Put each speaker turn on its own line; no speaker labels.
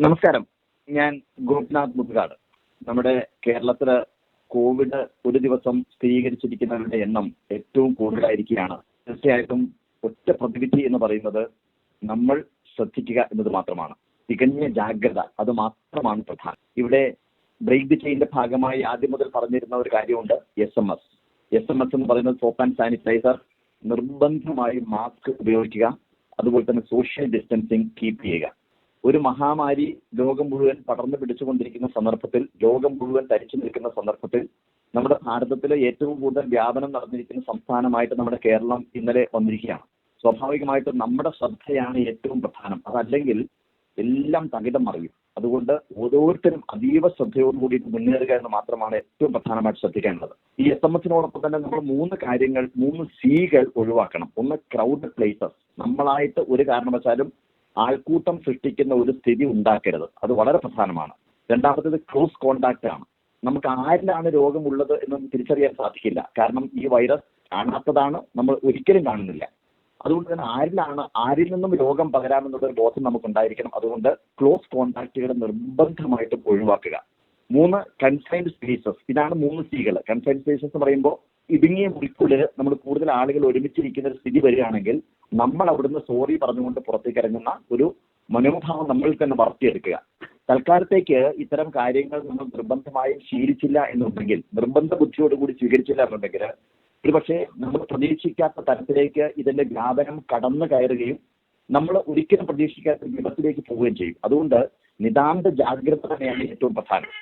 നമസ്കാരം. ഞാൻ ഗോപിനാഥ് മുതുകാട്. നമ്മുടെ കേരളത്തില് കോവിഡ് ഒരു ദിവസം സ്ഥിരീകരിച്ചിരിക്കുന്നവരുടെ എണ്ണം ഏറ്റവും കൂടുതലായിരിക്കുകയാണ്. തീർച്ചയായിട്ടും ഒറ്റ പ്രതിവിധി എന്ന് പറയുന്നത് നമ്മൾ ശ്രദ്ധിക്കുക എന്നത് മാത്രമാണ്. തികഞ്ഞ ജാഗ്രത, അത് മാത്രമാണ് പ്രധാനം. ഇവിടെ ബ്രേക്ക് ദി ചെയിന്റെ ഭാഗമായി ആദ്യം മുതൽ പറഞ്ഞിരുന്ന ഒരു കാര്യമുണ്ട്, SMS എന്ന് പറയുന്നത് സോപ്പ് ആൻഡ് സാനിറ്റൈസർ, നിർബന്ധമായി മാസ്ക് ഉപയോഗിക്കുക, അതുപോലെ തന്നെ സോഷ്യൽ ഡിസ്റ്റൻസിങ് കീപ്പ് ചെയ്യുക. ഒരു മഹാമാരി ലോകം മുഴുവൻ പടർന്നു പിടിച്ചുകൊണ്ടിരിക്കുന്ന സന്ദർഭത്തിൽ, ലോകം മുഴുവൻ തരിച്ചു നിൽക്കുന്ന സന്ദർഭത്തിൽ നമ്മുടെ ഭാരതത്തിൽ ഏറ്റവും കൂടുതൽ വ്യാപനം നടന്നിരിക്കുന്ന സംസ്ഥാനമായിട്ട് നമ്മുടെ കേരളം ഇന്നലെ വന്നിരിക്കുകയാണ്. സ്വാഭാവികമായിട്ടും നമ്മുടെ ശ്രദ്ധയാണ് ഏറ്റവും പ്രധാനം. അതല്ലെങ്കിൽ എല്ലാം തകിടം മറിയും. അതുകൊണ്ട് ഓരോരുത്തരും അതീവ ശ്രദ്ധയോടുകൂടി മുന്നേറുക എന്ന് മാത്രമാണ് ഏറ്റവും പ്രധാനമായിട്ട് ശ്രദ്ധിക്കേണ്ടത്. ഈ SMS തന്നെ നമ്മൾ 3 കാര്യങ്ങൾ, 3 Cകൾ ഒഴിവാക്കണം. ഒന്ന്, ക്രൗഡഡ് പ്ലേസസ്. നമ്മളായിട്ട് ഒരു കാരണവശാലും ആൾക്കൂട്ടം സൃഷ്ടിക്കുന്ന ഒരു സ്ഥിതി ഉണ്ടാക്കരുത്. അത് വളരെ പ്രധാനമാണ്. രണ്ടാമത്തേത് ക്ലോസ് കോണ്ടാക്ട് ആണ്. നമുക്ക് ആരിലാണ് രോഗമുള്ളത് എന്നൊന്നും തിരിച്ചറിയാൻ സാധിക്കില്ല. കാരണം ഈ വൈറസ് കാണാത്തതാണ്, നമ്മൾ ഒരിക്കലും കാണുന്നില്ല. അതുകൊണ്ട് തന്നെ ആരിൽ നിന്നും രോഗം പകരാമെന്നുള്ളൊരു ബോധം നമുക്കുണ്ടായിരിക്കണം. അതുകൊണ്ട് ക്ലോസ് കോണ്ടാക്റ്റുകൾ നിർബന്ധമായിട്ടും ഒഴിവാക്കുക. 3, കൺഫൈൻഡ് സ്പേസസ്. ഇതാണ് 3 Cകൾ. കൺഫൈൻഡ് സ്പേസസ് എന്ന് പറയുമ്പോൾ ഇടുങ്ങിയ മുറിക്കുള്ളിൽ നമ്മൾ കൂടുതൽ ആളുകൾ ഒരുമിച്ചിരിക്കുന്ന ഒരു സ്ഥിതി വരികയാണെങ്കിൽ നമ്മൾ അവിടുന്ന് സോറി പറഞ്ഞുകൊണ്ട് പുറത്തേക്ക് ഇറങ്ങുന്ന ഒരു മനോഭാവം നമ്മളിൽ തന്നെ വളർത്തിയെടുക്കുക. തൽക്കാലത്തേക്ക് ഇത്തരം കാര്യങ്ങൾ നമ്മൾ നിർബന്ധമായും ശീലിച്ചില്ല എന്നുണ്ടെങ്കിൽ, നിർബന്ധ ബുദ്ധിയോടുകൂടി സ്വീകരിച്ചില്ല എന്നുണ്ടെങ്കിൽ, ഒരുപക്ഷെ നമ്മൾ പ്രതീക്ഷിക്കാത്ത തരത്തിലേക്ക് ഇതിന്റെ വ്യാപനം കടന്നു കയറുകയും നമ്മൾ ഒരിക്കലും പ്രതീക്ഷിക്കാത്ത വിപത്തിലേക്ക് പോവുകയും ചെയ്യും. അതുകൊണ്ട് നിതാന്ത ജാഗ്രത തന്നെയാണ് ഏറ്റവും പ്രധാനം.